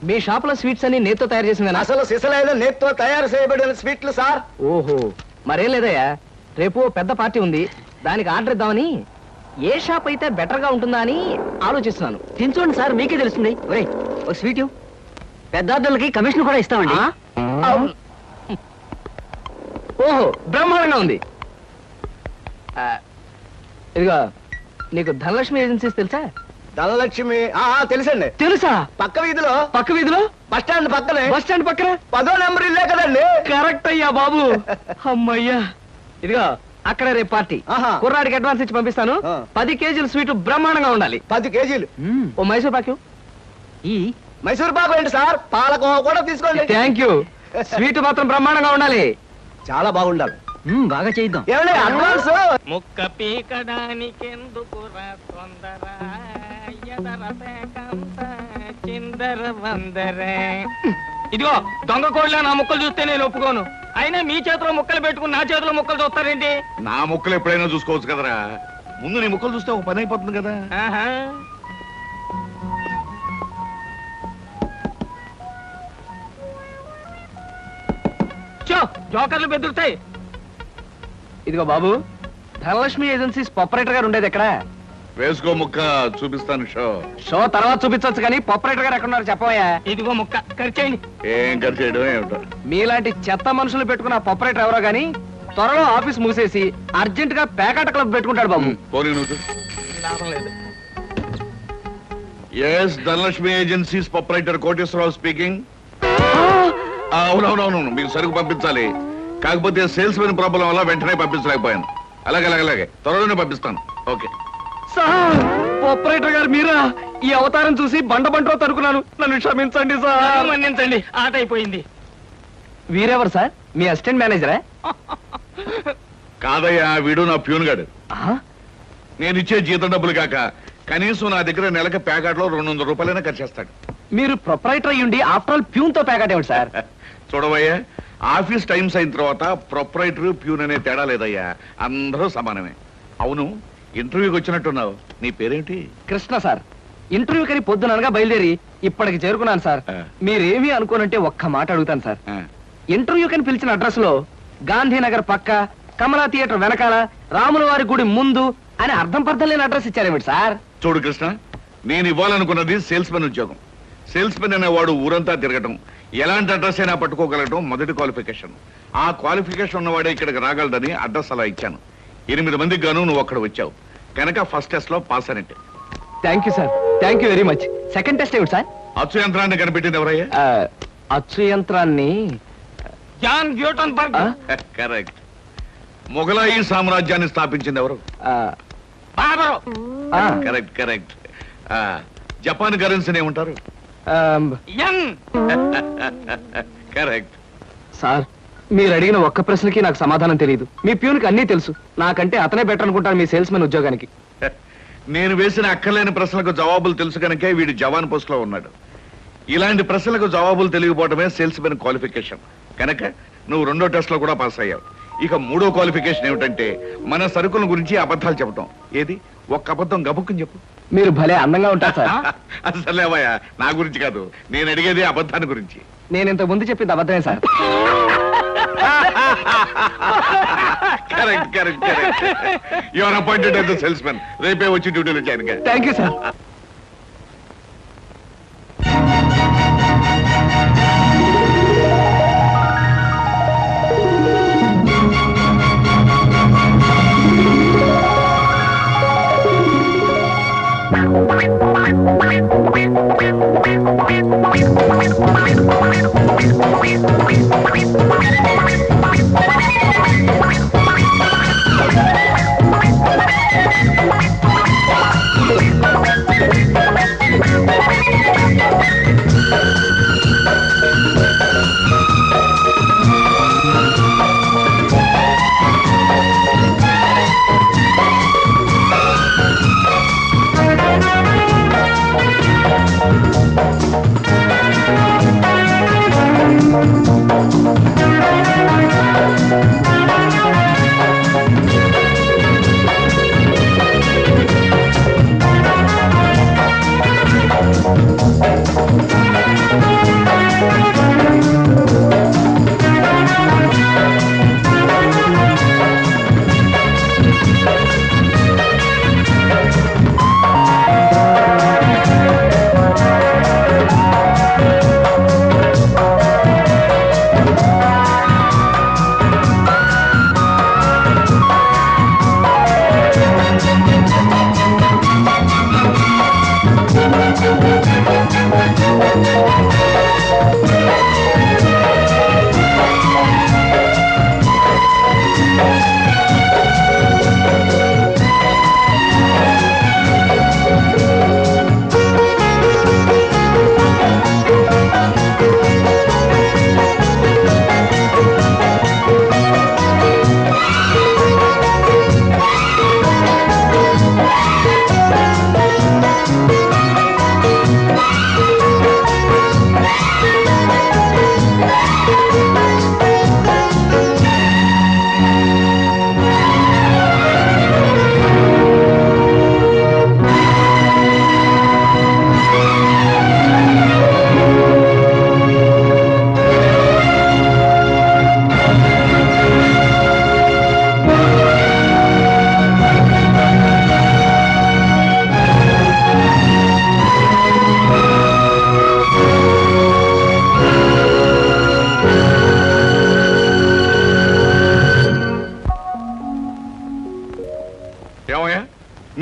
మీ shop లో sweets అన్ని నేతితో తయారు చేసిందేనా? అసలు సిసలైన నేతితో తయారు చేయబడిన స్వీట్లు సార్. ఓహో, మరేం లేదయ్యా, రేపు పెద్ద పార్టీ ఉంది, దానికి ఆర్డర్ ఇద్దామని. ఏ షాప్ అయితే బెటర్ గా ఉంటుందా అని ఆలోచిస్తున్నాను. తినచూడండి సార్, మీకే తెలుస్తుంది. ఒరేయ్, ఒక స్వీట్ పెద్దార్థులకి కమిషన్ కూడా ఇస్తామండి. ఓహో, బ్రహ్మాండంగా ఉంది. ఇదిగో, నీకు ధనలక్ష్మి ఏజెన్సీస్ తెలుసా? ధనలక్ష్మి తెలుసండి. తెలుసా? పక్క వీధిలో బస్ స్టాండ్ పక్కనే. బస్ స్టాండ్ పక్కన 10వ నెంబర్ ఇల్లే కదండి. కరెక్ట్ అయ్యా బాబు. అమ్మయ్యా, ఇదిగో అక్కడ రేపు పార్టీ. కుర్రాడికి అడ్వాన్స్ ఇచ్చి పంపిస్తాను. 10 కేజీలు స్వీట్ బ్రహ్మాండంగా ఉండాలి. 10 కేజీలు. ఓ మైసూర్ పాకు. ఈ మైసూర్ పాకు ఏంటి సార్, పాలకోవా కూడా తీసుకోండి. Thank you. స్వీట్ మాత్రం బ్రహ్మాండంగా ఉండాలి. చాలా బాగుండాలి. బాగా చేద్దాం. ఏమండి అడ్వాన్స్? ముక్క పీకడానికెందుకు తొందర, చిందర వందర. ఇదిగో దొంగ కోళ్ళ నా ముక్కలు చూస్తే నేను ఒప్పుకోను. అయినా మీ చేతిలో ముక్కలు పెట్టుకుని నా చేతిలో ముక్కలు చూస్తారేంటి? నా ముక్కలు ఎప్పుడైనా చూసుకోవచ్చు కదరా, ముందు నీ ముక్కలు చూస్తే ఒక పని అయిపోతుంది కదా. జోకర్లు బెదురుతాయి. ఇదిగో బాబు, ధనలక్ష్మి ఏజెన్సీస్ ప్రొపరేటర్ గారు ఉండేది ఎక్కడ? వేసుకో ముక్క, చూపిస్తాను. షో తర్వాత చూపించవచ్చు కానీ ప్రొపరేటర్ గారు ఎక్కడ ఉన్నారు చెప్పవయ్యా. ఇదిగో ముక్క ఖర్చేయండి. ఏం ఖర్చు చేయడం ఏమిటో. మీలాంటి చెత్త మనుషులు పెట్టుకున్న ప్రొపరేటర్ ఎవరో గానీ త్వరలో ఆఫీస్ మూసేసి అర్జెంట్ గా పేకాట క్లబ్ పెట్టుకుంటాడు బాబు. పోనీ నువ్వు. లాభం లేదు. Yes, Dhanalakshmi agencies proprietor Koteswararao speaking. అవునవునవును, మీకు సరుకు పంపించాలి, కాకపోతే సేల్స్ మెన్ ప్రాబ్లం వల్ల వెంటనే పంపించలేకపోయాను. అలాగే త్వరలోనే పంపిస్తాను. ఓకే సార్, ప్రొపరేటర్ గారు మీరా? ఈ అవతారం చూసి బండలో తరుకున్నాను, నన్ను క్షమించండి సార్. మన్నించండి, ఆట అయిపోయింది. వీరెవరు సార్? మీ అసిస్టెంట్ మేనేజరా? కాదయ్యా, వీడు నా ప్యూన్ గాడు. నేను ఇచ్చే జీతం డబ్బులు కాక కనీసం నా దగ్గర నెలకి ప్యాకెట్లో 200 రూపాయలైనా ఖర్చు చేస్తాడు. మీరు ప్రొపరేటర్ అయ్యుండి ఆఫ్టర్ ఆల్ ప్యూన్ తో ప్యాకెట్ ఏమిటి సార్? చూడవయ్యా, ఆఫీస్ టైమ్స్ అయిన తర్వాత ప్రొపరేటర్ ప్యూన్ అనే తేడా లేదయ్యా, అందరూ సమానమే. అవును, ఇంటర్వ్యూకి వచ్చినట్టున్నావు, నీ పేరేంటి? కృష్ణ సార్. ఇంటర్వ్యూ కని పొద్దుననగా బయలుదేరి ఇప్పటికి చేరుకున్నాను సార్. మీరేమీ అనుకోనంటే ఒక్క మాట అడుగుతాను సార్. ఇంటర్వ్యూ కని పిలిచిన అడ్రస్ లో గాంధీనగర్ పక్క, కమలా థియేటర్ వెనకాల, రాముల వారి గుడి ముందు అని అర్థం పర్థం లేని అడ్రస్ ఇచ్చారేమిటి సార్? చూడు కృష్ణ, నేను ఇవ్వాలనుకున్నది సేల్స్ మెన్ ఉద్యోగం. సేల్స్ మెన్ అనేవాడు ఊరంతా తిరగటం, ఎలాంటి అడ్రస్ అయినా పట్టుకోగలగటం మొదటి క్వాలిఫికేషన్. ఆ క్వాలిఫికేషన్ ఉన్నవాడే ఇక్కడికి రాగలడని అడ్రస్ అలా ఇచ్చాను. 8 మందికి గాను నువ్వు అక్కడ వచ్చావు కనుక ఫస్ట్ టెస్ట్ లో పాస్ అనేట్టు. Thank you sir, thank you very much. Second test ఏమిటి సార్? అచ్చు యంత్రాన్ని కనిపెట్టింది ఎవరయ్యా? అచ్చు యంత్రాన్ని జాన్ గ్యూటన్బర్గ్. కరెక్ట్. మొఘలాయి సామ్రాజ్యాన్ని స్థాపించింది ఎవరు? బాబరు. కరెక్ట్. జపాన్ కరెన్సీని ఏమంటారు? యం. కరెక్ట్. సార్, మీరు అడిగిన ఒక్క ప్రశ్నకి నాకు సమాధానం తెలియదు. మీ ప్యూన్కి అన్నీ తెలుసు, నాకంటే అతనే బెటర్ అనుకుంటాను మీ సేల్స్ మెన్ ఉద్యోగానికి. నేను వేసిన అక్కర్లేని ప్రశ్నలకు జవాబులు తెలుసు కనుకే వీడు జవాన్ పోస్ట్ లో ఉన్నాడు. ఇలాంటి ప్రశ్నలకు జవాబులు తెలియకపోవడమే సేల్స్ మెన్ క్వాలిఫికేషన్. కనుక నువ్వు 2వ టెస్ట్ లో కూడా పాస్ అయ్యావు. ఇక 3వ క్వాలిఫికేషన్ ఏమిటంటే మన సరుకుల గురించి అబద్ధాలు చెప్పడం. ఏది, ఒక్క అబద్ధం గబుక్కుని చెప్పు. మీరు భలే అందంగా ఉంటారు సార్. అసలేవయ్యా, నా గురించి కాదు, నేను అడిగేది అబద్ధాన్ని గురించి. నేను ఇంతకు ముందు చెప్పింది అబద్ధమే sir. Correct. You are appointed as the salesmen. రేపే వచ్చి డ్యూటీలో జాయిన్ గా. Thank you sir.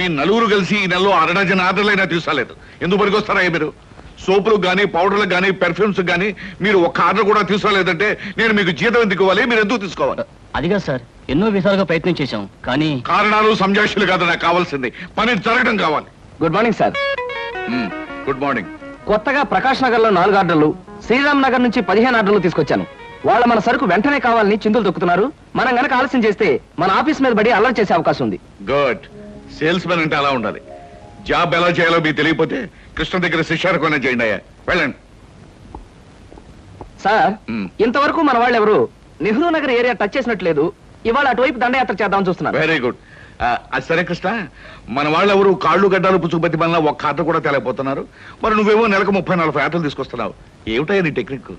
మీ నలుగురు కలిసి ఈ నెలలో 6 డజన్ ఆర్డర్లైనా తీసుకోలేదు. ఎందుకు పనికొస్తారా మీరు? సోపులకు కానీ పౌడర్లకు కానీ పెర్ఫ్యూమ్స్ కానీ మీరు ఒక్క ఆర్డర్ కూడా తీసుకోలేదంటే నేను మీకు జీతం ఎందుకు ఇవ్వాలి? మీరు ఎందుకు తీసుకోవాలి? అదిగా సార్, ఎన్నో విధాలుగా ప్రయత్నం చేశాం కానీ కారణాలు సంజాషులు కాదు నాకు కావాల్సింది, పని జరగడం కావాలి. Good morning sir. Good morning. కొత్తగా ప్రకాష్ నగర్ లో 4 ఆర్డర్లు, శ్రీరామ్ నగర్ నుంచి 15 ఆర్డర్లు తీసుకొచ్చాను. వాళ్ళ మన సరుకు వెంటనే కావాలని చిందులు తొక్కుతున్నారు. మనం గనక ఆలస్యం చేస్తే మన ఆఫీస్ మీద పడి అల్లరి చేసే అవకాశం ఉంది. గుడ్. సేల్స్ మెన్ అంటే అలా ఉండాలి. జాబ్ ఎలా చేయాలో మీకు తెలియకపోతే కృష్ణ దగ్గర శిష్యారకం చేయండి అయ్యా. వెళ్ళండి. సార్, ఇంతవరకు మన వాళ్ళు ఎవరు నెహ్రూ నగర్ ఏరియా టచ్ చేసినట్లేదు. ఇవాళ అటువైపు దండయాత్ర చేద్దామని చూస్తున్నారు. Very good. అది సరే కృష్ణ, మన వాళ్ళు ఎవరు కాళ్ళు గడ్డాలు పుచ్చుకుపతి వల్ల ఒక్క ఆర్డర్ కూడా తేలేకపోతున్నారు. మరి నువ్వేమో నెలకు 30-40 ఆర్డర్లు తీసుకొస్తున్నావు. ఏమిటయ్యా నీ టెక్నిక్?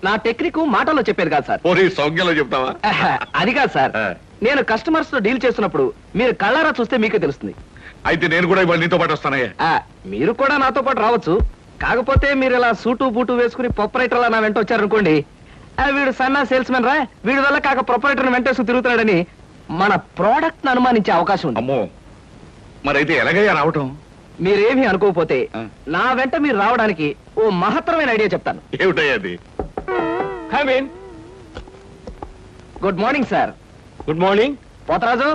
నా టెక్నిక్ మాటల్లో చెప్పేది కాదు సార్. పోనీ సౌజ్ఞలో చెప్తావా? అది కాదు సార్, నేను కస్టమర్స్ తో డీల్ చేస్తున్నప్పుడు మీరు కళ్ళారా చూస్తే మీకే తెలుస్తుంది. అయితే నేను కూడా ఇవాళ నీతో పాటు వస్తానయ్యా. మీరు కూడా నాతో పాటు రావచ్చు. కాకపోతే మీరు ఇలా సూటు బూటు వేసుకుని ప్రొపరేటర్ నా వెంట వచ్చారనుకోండి, వీడు సన్నా సేల్స్ మెన్ రా, వీడి వల్ల కాక ప్రొపరేటర్ వెంటేసుకు తిరుగుతున్నాడని మన ప్రోడక్ట్ ను అనుమానించే అవకాశం ఉంది. అమ్మో, మరైతే ఎలాగయ్యా రావటం? మీరేమీ అనుకోకపోతే నా వెంట మీరు రావడానికి ఓ మహత్తరమైన ఐడియా చెప్తాను. ఏమిటయ్యా అది? Good morning sir. Good morning. Potharaju,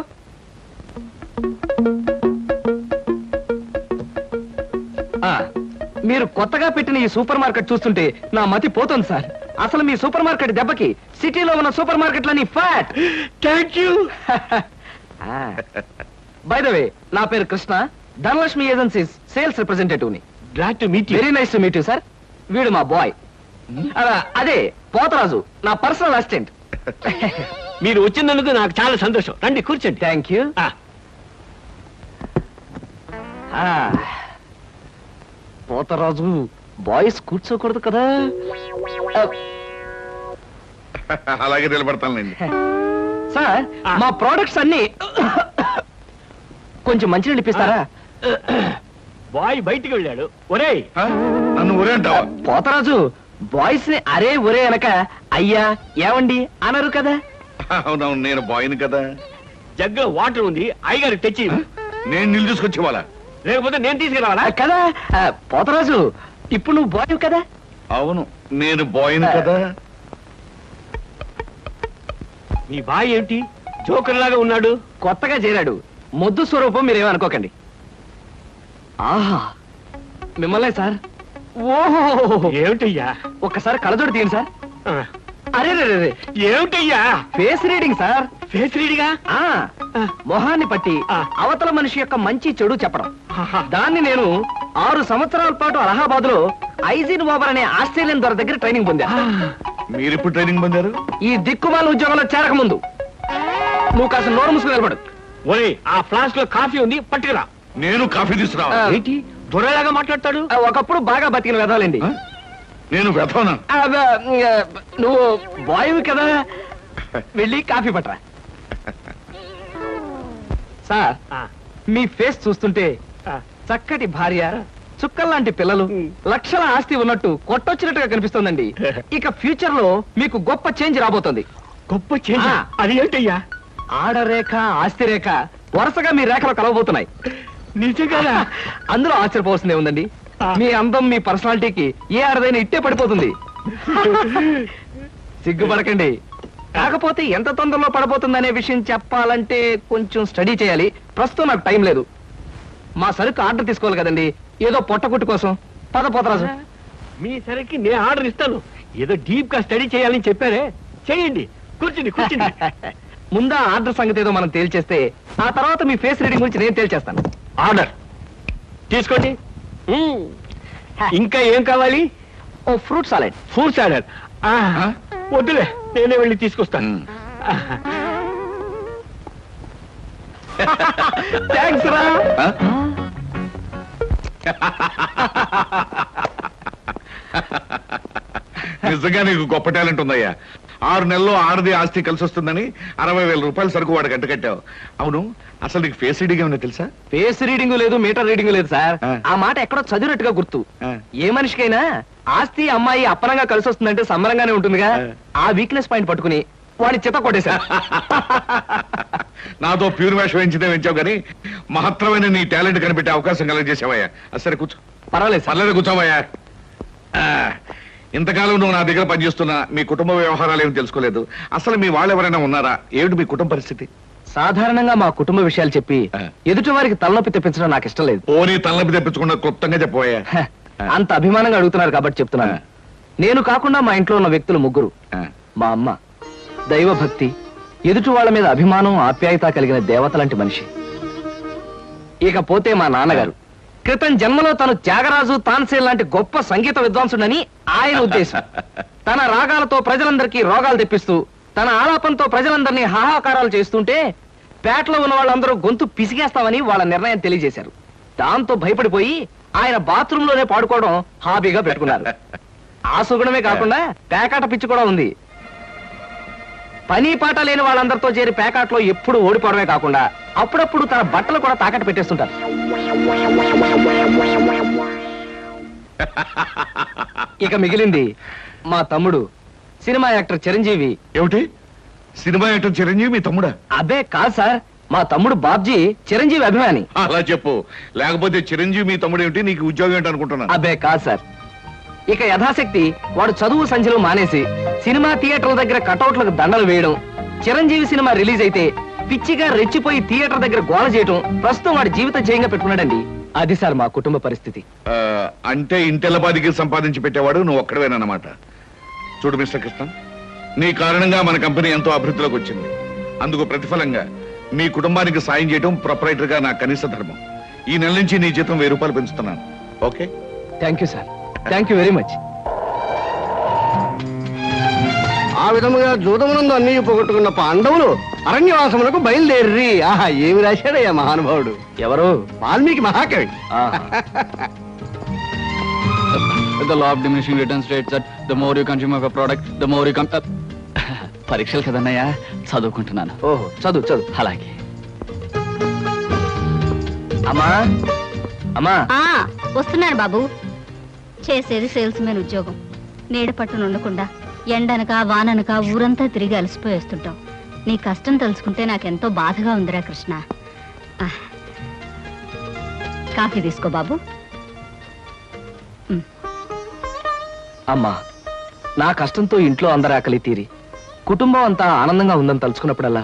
మీరు కొత్తగా పెట్టిన ఈ సూపర్ మార్కెట్ చూస్తుంటే నా మతి పోతుంది సార్. అసలు మీ సూపర్ మార్కెట్ దెబ్బకి సిటీలో ఉన్న సూపర్ మార్కెట్లన్నీ flat. Thank you. By the way, నా పేరు Krishna, Dhanalakshmi agencies sales representative ని. Glad to meet you. Very nice to meet you sir. వీడు మా బాయ్. అదే పోతరాజు, నా పర్సనల్ అసిస్టెంట్. మీరు వచ్చినందుకు నాకు చాలా సంతోషం. రండి కూర్చోండి. Thank you. పోతరాజు, బాయ్స్ కూర్చోకూడదు కదా. అలాగే నిలబడతానులేండి. సార్, మా ప్రోడక్ట్స్ అన్ని కొంచెం మంచినీళ్ళు ఇప్పిస్తారా? బాయ్ బయటికి వెళ్ళాడు. ఒరేయ్, నన్ను ఊరే అంటావా? పోతరాజు, బాయ్స్ ని అరే ఒరే అనక అయ్యా ఏమండి అనరు కదా. అవునవును, నేను బాయ్ని కదా. జగ్గులో వాటర్ ఉంది, అయ్యగారికి తెచ్చి. నేను నీళ్ళు తీసుకొచ్చి వాళ్ళ, లేకపోతే నేను తీసుకురావాలా? కదా పోతరాజు, ఇప్పుడు నువ్వు బాయ్ కదా. అవును, నేను బాయ్ని కదా. మీ బాయ్ ఏమిటి జోకర్ లాగా ఉన్నాడు? కొత్తగా చేరాడు, మొద్దు స్వరూపం, మీరేమనుకోకండి. ఆహా, మిమ్మల్నే సార్. ఓహో, ఏమిటయ్యా? ఒక్కసారి కళ్ళజోడు తీయండి సార్. అరే ఏమిటయ్యా? Face reading sir. ఫేస్ రీడింగా? మొహాన్ని పట్టి అవతల మనిషి యొక్క మంచి చెడు చెప్పడం. దాన్ని నేను 6 సంవత్సరాల పాటు అలహాబాద్ లో ఐజిన్ ఓవర్ అనే ఆస్ట్రేలియన్ దొర దగ్గర ట్రైనింగ్ పొందా. మీరు ఇప్పుడు ట్రైనింగ్ పొందారు? ఈ దిక్కుమాల ఉద్యోగంలో చేరక ముందు. నువ్వు కాస్త నోరు మూసుకుని నిలబడు. ఒరే, ఆ ఫ్లాస్క్ లో కాఫీ ఉంది, పట్టుకురా. నేను కాఫీ తీసుకురావా? ఏంటి దొరలాగా మాట్లాడతాడు? ఒకప్పుడు బాగా బతికిన వెదవాలండి. నేను వెతవనా? నువ్వు బాయ్ కదా, వెళ్ళి కాఫీ పట్టరా. సార్, మీ ఫేస్ చూస్తుంటే చక్కటి భార్య, చుక్కల్లాంటి పిల్లలు, లక్షల ఆస్తి ఉన్నట్టు కొట్టొచ్చినట్టుగా కనిపిస్తోందండి. ఇక ఫ్యూచర్ లో మీకు గొప్ప చేంజ్ రాబోతుంది. గొప్ప చేంజ్? అది ఏంటయ్యా? ఆడరేఖ, ఆస్తి రేఖ వరుసగా మీ రేఖలు కలవబోతున్నాయి. నిజంగా? అందులో ఆశ్చర్యపోవాల్సిందే ఉందండి. మీ అందం, మీ పర్సనాలిటీకి ఏ ఆడదైనా ఇట్టే పడిపోతుంది. సిగ్గుపడకండి. కాకపోతే ఎంత తొందరలో పడబోతుందనే విషయం చెప్పాలంటే కొంచెం స్టడీ చేయాలి. ప్రస్తుతం నాకు టైం లేదు. మా సరుకు ఆర్డర్ తీసుకోవాలి కదండి, ఏదో పొట్టకుట్టు కోసం. పద పోతరాజు. మీ సరికి నేను ఆర్డర్ ఇస్తాను. ఏదో డీప్ గా స్టడీ చేయాలని చెప్పారే, చేయండి. కూర్చుని కూర్చుని. ముందా ఆర్డర్ సంగతి ఏదో మనం తేల్చేస్తే ఆ తర్వాత మీ ఫేస్ రీడింగ్ గురించి నేను తేల్చేస్తాను. ఆర్డర్ తీసుకోండి. ఇంకా ఏం కావాలి? ఓ ఫ్రూట్ సాలెడ్. ఫ్రూట్ సాలెడ్ వద్దులే, నేనే వెళ్ళి తీసుకొస్తాను. థ్యాంక్స్ రా. నిజంగా నీకు గొప్ప టాలెంట్ ఉందయ్యా. 6 నెలల్లో ఆడది ఆస్తి కలిసి వస్తుందని 60,000 రూపాయల సరుకు వాడికి గంట కట్టావు. అవును, అసలు నీకు ఫేస్ రీడింగ్ ఏమన్నా తెలుసా? ఫేస్ రీడింగ్ లేదు, మీటర్ రీడింగ్ లేదు సార్. ఆ మాట ఎక్కడో చదివినట్టుగా గుర్తు. ఏ మనిషికైనా ఆస్తి, అమ్మాయి అప్పనంగా కలిసి వస్తుందంటే సంబరంగానే ఉంటుందిగా. ఆ వీక్నెస్ పాయింట్ పట్టుకుని వాడి చిత్త కొట్టేశా. నాతో ప్యూర్ వేషం వేయించిందే వేయించావు కానీ మహత్తరమైన నీ టాలెంట్ కనిపెట్టే అవకాశం కలగజేసావయ్యా. సరే కూర్చో. పర్వాలేదు సార్. పర్లేదు కూర్చోవయ్యా. ఇంతకాలం నువ్వు నా దగ్గర పనిచేస్తున్నా మీ కుటుంబ వ్యవహారాలు ఏమి తెలుసుకోలేదు. అసలు మీ వాళ్ళు ఎవరైనా ఉన్నారా? ఏమిటి మీ కుటుంబ పరిస్థితి? సాధారణంగా మా కుటుంబ విషయాలు చెప్పి ఎదుటి వారికి తలనొప్పి తెప్పించడం నాకు ఇష్టం లేదు. పోనీ తలనొప్పి తెప్పించకుండా క్లుప్తంగా చెప్పబోయా. అంత అభిమానంగా అడుగుతున్నారు కాబట్టి చెప్తున్నాను. నేను కాకుండా మా ఇంట్లో ఉన్న వ్యక్తులు ముగ్గురు. మా అమ్మ దైవభక్తి, ఎదుటి వాళ్ళ మీద అభిమానం, ఆప్యాయత కలిగిన దేవత లాంటి మనిషి. ఇకపోతే మా నాన్నగారు క్రితం జన్మలో తను త్యాగరాజు, తాన్సేన్ లాంటి గొప్ప సంగీత విద్వాంసుడని ఆయన ఉద్దేశం. తన రాగాలతో ప్రజలందరికీ రోగాలు తెప్పిస్తూ, తన ఆలాపంతో ప్రజలందరినీ హాహాకారాలు చేస్తుంటే పేటలో ఉన్న వాళ్ళందరూ గొంతు పిసిగేస్తామని వాళ్ళ నిర్ణయం తెలియజేశారు. దాంతో భయపడిపోయి ఆయన బాత్రూమ్ లోనే పాడుకోవడం హాబీగా పెట్టుకున్నారు. ఆ సుగుణమే కాకుండా పేకాట పిచ్చి కూడా ఉంది. పని పాట లేని వాళ్ళందరితో చేరి పేకాట్లో ఎప్పుడు ఓడిపోవడమే కాకుండా అప్పుడప్పుడు తన బట్టలు కూడా తాకట్టు పెట్టేస్తుంటారు. ఇక మిగిలింది మా తమ్ముడు సినిమా యాక్టర్ చిరంజీవి. ఏమిటి? సినిమా యాక్టర్ చిరంజీవి మీ తమ్ముడా? అబ్బే కాదు సార్, మా తమ్ముడు బాబ్జీ చిరంజీవి అభిమాని. అలా చెప్పు, లేకపోతే చిరంజీవి మీ తమ్ముడు ఏమిటి, నీకు ఉద్యోగం ఏంటి అనుకుంటున్నాను. అబ్బే కాదు సార్, ఇక యథాశక్తి వాడు చదువు సంఖ్యలు మానేసి సినిమా థియేటర్ల దగ్గర కటౌట్లకు దండలు వేయడం, చిరంజీవి సినిమా రిలీజ్ అయితే పిచ్చిగా రెచ్చిపోయి థియేటర్ దగ్గర గోల చేయడం ప్రస్తుతం వాడి జీవిత జయంగా పెట్టుకున్నాడండి. అది సార్ మా కుటుంబ పరిస్థితి. అంటే ఇంటెల్లపాదికి సంపాదించి పెట్టేవాడు నువ్వు ఒక్కడవేనన్నమాట. చూడు మిస్టర్ కృష్ణ, నీ కారణంగా మన కంపెనీ ఎంతో అభివృద్ధిలోకి వచ్చింది. అందుకు ప్రతిఫలంగా మీ కుటుంబానికి సాయం చేయడం ప్రొపరైటర్ గా నా కనీస ధర్మం. ఈ నెల నుంచి నీ జీతం 1000 రూపాయలు పెంచుతున్నాను. Okay? Thank you sir, thank you very much. ఆ విధముగా జూదమునందు అన్ని పోగొట్టుకున్న పాండవులు అరణ్యవాసములకు బయలుదేరి. ఆహా, ఏమి రాశాడయ్యా మహానుభావుడు. ఎవరు? వాల్మీకి మహాకవి. The law of diminishing returns states that the more you consume of a product, the more you పరీక్షలు కదన్నయ్యా, చదువుకుంటున్నాను. ఓహో, చదువు చదువు. అలాగే. అమ్మా అమ్మా. వస్తున్నాను బాబు. చేసేది సేల్స్ మెన్ ఉద్యోగం. నీడ పట్టున ఉండకుండా ఎండనక వాననక ఊరంతా తిరిగి అలసిపోయి వస్తుంటాం. నీ కష్టం తలుచుకుంటే నాకెంతో బాధగా ఉందిరా కృష్ణ. కాఫీ తీసుకో బాబు. అమ్మా, నా కష్టంతో ఇంట్లో అందరి ఆకలి తీరి కుటుంబం అంతా ఆనందంగా ఉందని తలుచుకున్నప్పుడల్లా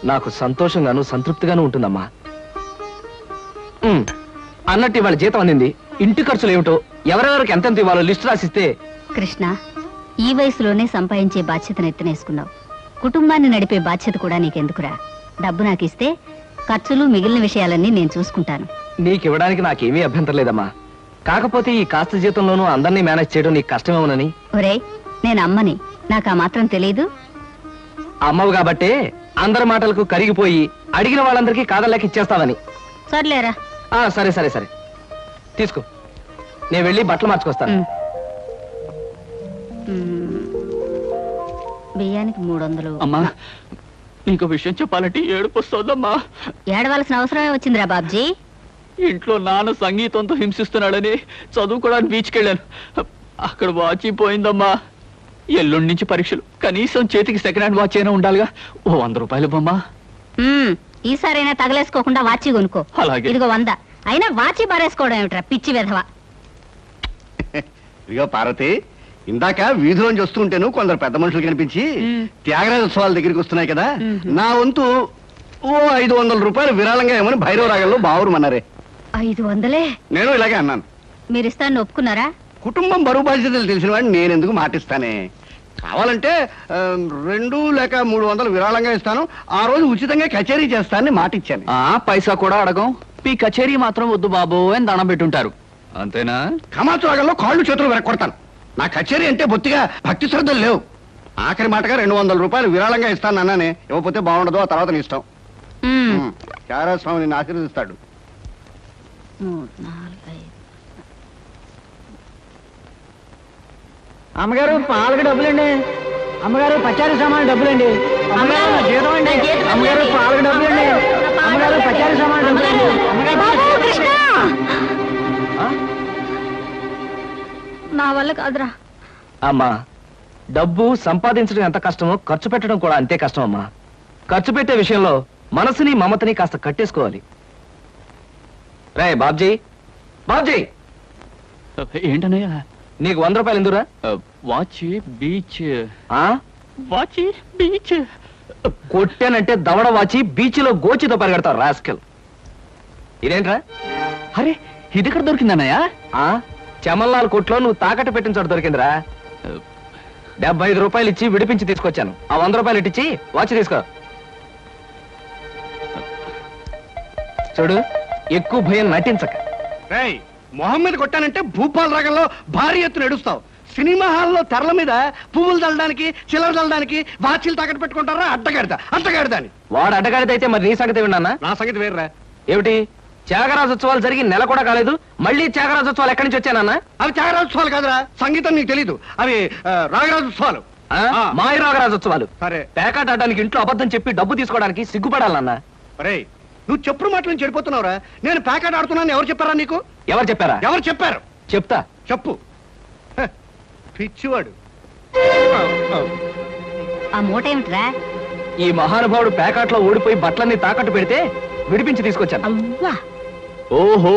నాకు సంతోషంగాను సంతృప్తిగాను ఉంటుందమ్మా. అన్నట్టు ఇవాళ జీతం అందింది. ఇంటి ఖర్చులు ఏమిటో, ఎవరెవరికి ఎంతెంత ఇవ్వాలో లిస్టు రాసిస్తే. కృష్ణ, ఈ వయసులోనే సంపాదించే బాధ్యతను ఎత్తనేసుకున్నావు. కుటుంబాన్ని నడిపే బాధ్యత కూడా నీకెందుకురా? డబ్బు నాకు ఇస్తే ఖర్చులు మిగిలిన విషయాలన్నీ నేను చూసుకుంటాను. నీకివ్వడానికి నాకేమీ అభ్యంతరం లేదమ్మా. కాకపోతే ఈ కాస్త జీతంలోనూ అందరినీ మేనేజ్ చేయడం నీకు కష్టమేమోనని. ఒరే, నేను అమ్మని, నాకు ఆ మాత్రం తెలీదు. అమ్మవు కాబట్టే అందరి మాటలకు కరిగిపోయి అడిగిన వాళ్ళందరికీ కాదలేక ఇచ్చేస్తావని. సర్లేరా. సరే సరే సరే, తీసుకో. నేను వెళ్ళి బట్టలు మార్చుకొస్తాను. బియ్యానికి 300. అమ్మా, ఇంకో విషయం చెప్పాలంటే ఏడుపు వస్తుందమ్మా. ఏడవలసిన అవసరమే వచ్చిందిరా బాబ్జీ. ఇంట్లో నాన్న సంగీతంతో హింసిస్తున్నాడని చదువుకోవడానికి బీచ్కి వెళ్ళాను. అక్కడ వాచ్ పోయిందమ్మా. ఎల్లుండి నుంచి పరీక్షలు. కనీసం చేతికి సెకండ్ హ్యాండ్ వాచ్ అయినా ఉండాలిగా. ఓ 100 రూపాయలు బొమ్మా. ఈసారైనా తగలేసుకోకుండా వాచి కొనుక్కో. అలాగే. ఇదిగో 100. అయినా వాచి బారేసుకోవడం ఏమిట్రా పిచ్చి విధవ. ఇదిగో పార్వతి, ఇందాక వీధిలోంచి వస్తుంటేను కొందరు పెద్ద మనుషులు కనిపించి త్యాగరాజోత్సవాల దగ్గరికి వస్తున్నాయి కదా, నా వంతు ఓ 500 రూపాయలు విరాళంగా ఏమని భైరవ రాగంలో బావురమన్నారే. 500? నేను ఇలాగే అన్నాను. మీరు ఇస్తాను ఒప్పుకున్నారా? కుటుంబం బరువు బాధ్యతలు తెలిసిన వాడిని నేను ఎందుకు మాటిస్తానే. కావాలంటే 2 లేక 300 విరాళంగా ఇస్తాను. ఆ రోజు ఉచితంగా కచేరీ చేస్తానని మాటిచ్చాను. పైసా కూడా అడగం. మీ కచేరీ మాత్రం వద్దు బాబు అని దండం పెట్టుంటారు. అంతేనా? కమాతు రాగంలో కాళ్ళు చేతులు వెరకొడతాను. నా కచేరీ అంటే బొత్తిగా భక్తి శ్రద్ధలు లేవు. ఆఖరి మాటగా 200 రూపాయలు విరాళంగా ఇస్తాను అన్నానే. ఇవ్వకపోతే బాగుండదు, ఆ తర్వాత నీ ఇష్టం. త్యాగరాజ స్వామి నిన్ను ఆశీర్వదిస్తాడు. 3, 4, 5. అమ్మగారు పాలకు డబ్బులండి. అమ్మగారు పచారీ సామాన్ డబ్బులండి. అమ్మగారు నా జీతం అండి. అమ్మగారు పాలకు డబ్బులండి. అమ్మగారు పచారీ సామాన్ డబ్బులండి. నా వల్ల కాదురా. అమ్మా, డబ్బు సంపాదించడం ఎంత కష్టమో ఖర్చు పెట్టడం కూడా అంతే కష్టం అమ్మా. ఖర్చు పెట్టే విషయంలో మనసుని మమతని కాస్త కట్టేసుకోవాలి. రే బాబ్జీ, బాబ్జీ, ఏంటన్నయ్య? నీకు 100 రూపాయలు ఎందురా? Watch beach. ఆ? వాచ్ బీచ్ కొట్టానంటే దవడ వాచి బీచ్ లో గోచితో పరిగెడతావు రాస్కెల్. ఇదేంట్రా? అరే ఇది ఎక్కడ దొరికిందన్నయ్య? ఆ చమల్లాల్ కొట్లో నువ్వు తాకట్టు పెట్టిన చోట దొరికిందిరా. 75 రూపాయలు ఇచ్చి విడిపించి తీసుకొచ్చాను. ఆ 100 రూపాయలు ఇట్టించి వాచ్ తీసుకో. చూడు, ఎక్కువ భయం నటించక. రేయ్, మొహం మీద కొట్టానంటే భూపాల్ రాగంలో భారీ ఎత్తున ఎడుస్తావు. సినిమా హాల్లో తెరల మీద పువ్వులు చల్లడానికి, చిల్లర చల్లడానికి వాచీలు తాకట్టు పెట్టుకుంటారా? అడ్డగాడిదాని. వాడు అడ్డగాడిదైతే మరి నీ సంగతి విన్నానా? నా సంగతి వేర్రా. ఏమిటి, త్యాగరాజోత్సవాలు జరిగి నెల కూడా కాలేదు, మళ్ళీ త్యాగరాజోత్సవాలు ఎక్కడి నుంచి వచ్చానన్నా? అవి త్యాగరాజోత్సవాలు కాదురా, సంగీతం నీకు తెలీదు. అవి రాగరాజోత్సవాలు. మాయ రాగరాజోత్సవాలు. సరే, పేకాట ఆడడానికి ఇంట్లో అబద్ధం చెప్పి డబ్బు తీసుకోవడానికి సిగ్గుపడాలన్నా. రే, నువ్వు చెప్పుడు మాటలు చెడిపోతున్నావురా. నేను ప్యాకెట్ ఆడుతున్నాను ఎవరు చెప్పారా నీకు? ఎవరు చెప్పారా? ఎవరు చెప్పారు? చెప్తా, చెప్పు. పిచ్చివాడు. ఆ మూట ఏమిట్రా? ఈ మహానుభావుడు పేకాట్లో ఓడిపోయి బట్టలన్నీ తాకట్టు పెడితే విడిపించి తీసుకొచ్చాను. అవ్వా, ఓహో,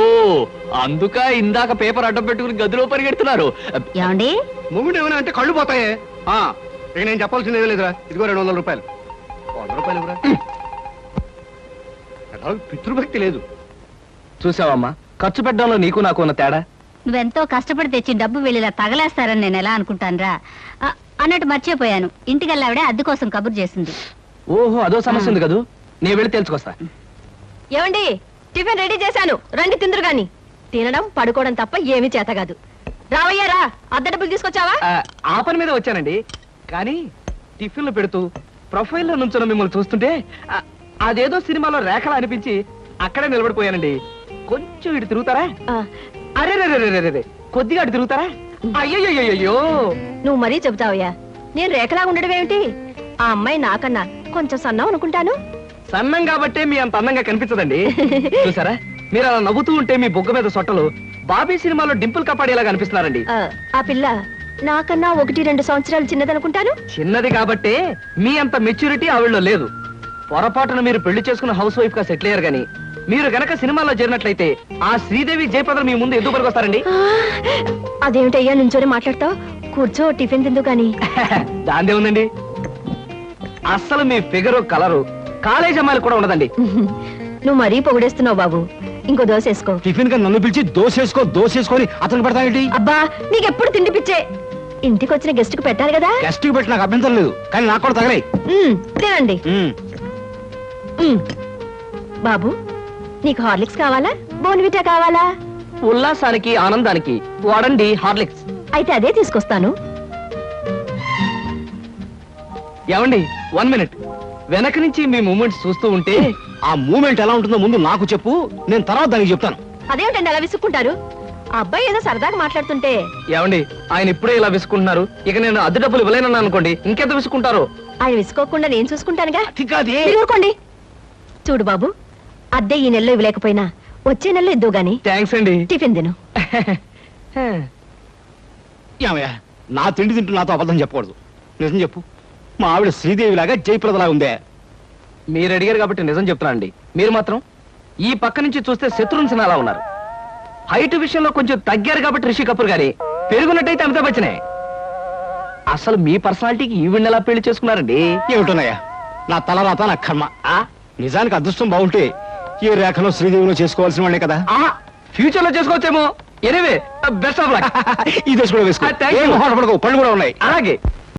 అందుక ఇందాక పేపర్ అడ్డం పెట్టుకుని గదిలో పరిగెడుతున్నారు. ఏమండి? మొగుడు ఏమైనా అంటే కళ్ళు పోతాయే. ఇక నేను చెప్పాల్సింది ఏమీ లేదురా. ఇదిగో 200 రూపాయలు. 100 రూపాయలు ఇవ్వరా. పితృభక్తి లేదు. చూసావమ్మా, ఖర్చు పెట్టడంలో నీకు నాకు ఉన్న తేడా. నువ్వెంతో కష్టపడి తెచ్చి డబ్బు వెళ్ళిలా తగలేస్తారని నేను ఎలా అనుకుంటానురా? అన్నట్టు మర్చిపోయాను, ఇంటికెళ్ళావిడే అద్దె కోసం కబురు చేసింది. ఓహో, అదో సమస్య ఉంది కదూ. నేను వెళ్ళి తెలుసుకొస్తా. ఏమండి, టిఫిన్ రెడీ చేశాను, రండి తిందురు గాని. తినడం పడుకోవడం తప్ప ఏమీ చేత కాదు. రావయ్యారా, అద్దె డబ్బులు తీసుకొచ్చావా? ఆ పని మీద వచ్చానండి. కానీ టిఫిన్లు పెడుతూ ప్రొఫైల్లో నుంచున్న మిమ్మల్ని చూస్తుంటే అదేదో సినిమాలో రేఖలా అనిపించి అక్కడే నిలబడిపోయానండి. కొంచెం ఇటు తిరుగుతారా? అరే రే, కొద్దిగా అటు తిరుగుతారా? అయ్యయ్యో, నువ్వు మరీ చెబుతావయ్యా. నేను రేఖలా ఉండడం ఏమిటి? ఆ అమ్మాయి నాకన్నా కొంచెం సన్నం అనుకుంటాను. సన్నం కాబట్టే మీ అంత అందంగా కనిపించదండి. చూసారా, మీరు అలా నవ్వుతూ ఉంటే మీ బొగ్గ మీద సొట్టలు బాబీ సినిమాలో డింపుల్ కపాడేలా కనిపిస్తున్నారండి. ఆ పిల్ల నాకన్నా 1-2 సంవత్సరాలు చిన్నదనుకుంటాను. చిన్నది కాబట్టే మీ అంత మెచ్యూరిటీ ఆవిడలో లేదు. పొరపాటున మీరు పెళ్లి చేసుకున్న హౌస్ వైఫ్ గా సెటిల్ అయ్యారు గానీ మీరు గనక సినిమాలో చేరినట్లయితే ఆ శ్రీదేవి జయప్రద మీ ముందు ఎందుకు పనికొస్తారండి? అదేమిటయ్యా నుంచోనే మాట్లాడతావు? కూర్చో, టిఫిన్ తిందు గాని. దాందే ఉందండి. అస్సలు మీ ఫిగరు కలరు కాలేజ్ అమ్మాయిలు కూడా ఉండదండి. నువ్వు మరీ పొగిడేస్తున్నావు బాబు. ఇంకో దోశ వేసుకో. టిఫిన్ గా నన్ను పిలిచి దోసేసుకొని అతను పెడతానేంటి? అబ్బా, నీకెప్పుడు తిండి పిచ్చే. ఇంటికి వచ్చిన గెస్ట్ కు పెట్టాలి కదా. గెస్ట్ కి పెట్టి నాకు అభ్యంతరం లేదు, కానీ నాకు కూడా తగలే. తినండి. బాబు, నీకు హార్లిక్స్ కావాలా, బోన్విటా కావాలా? ఉల్లాసానికి ఆనందానికి వాడండి హార్లిక్స్. అయితే అదే తీసుకొస్తాను. ఏమండి, 1 మినిట్. వెనక నుంచి మీ మూమెంట్స్ చూస్తూ ఉంటే ఆ మూమెంట్ ఎలా ఉంటుందో ముందు నాకు చెప్పు, నేను తర్వాత దానికి చెప్తాను. అదేమిటండి అలా విసుక్కుంటారు? ఆ అబ్బాయి ఏదో సరదాగా మాట్లాడుతుంటే. ఏమండి, ఆయన ఇప్పుడే ఇలా విసుకుంటున్నారు. ఇక నేను అద్దె డబ్బులు ఇవ్వలేనన్నా అనుకోండి, ఇంకెంత విసుకుంటారు? ఆయన విసుకోకుండా నేను చూసుకుంటానుగా. అది మీరు ఊరుకోండి. చూడు బాబు, అద్దె ఈ నెలలో ఇవ్వలేకపోయినా వచ్చే నెలలో ఇద్దు గాని. థ్యాంక్స్ అండి. టిఫిన్ తిను. ఏమయ్యా, నా తిండి తింటూ నాతో అబద్ధం చెప్పకూడదు. నిజం చెప్పు, మా ఆవిడ శ్రీదేవి లాగా జయప్రదలా ఉందే? మీరు అడిగారు కాబట్టి నిజం చెప్తున్నా అండి. మీరు మాత్రం ఈ పక్క నుంచి చూస్తే శత్రుఘ్న సిన్హా అలా ఉన్నారు. హైట్ విషయంలో కొంచెం తగ్గారు కాబట్టి రిషి కపూర్ గారి, పెరుగునట్టయితే అమితాబ్ బచ్చనే. అసలు మీ పర్సనాలిటీకి ఈవిడ ఎలా పెళ్లి చేసుకున్నారండి? ఏమిటోనయ్యా, నా తలరాత నా కర్మ. నిజానికి అదృష్టం బాగుంటే ఏ రేఖలో శ్రీదేవిలో చేసుకోవాల్సిన వాళ్ళే కదా. ఫ్యూచర్ లో చేసుకోవచ్చేమో. Anyway, best of luck. ఈ దశ కూడా వేసుకో. Thank you. పళ్ళు కూడా ఉన్నాయి. అలాగే.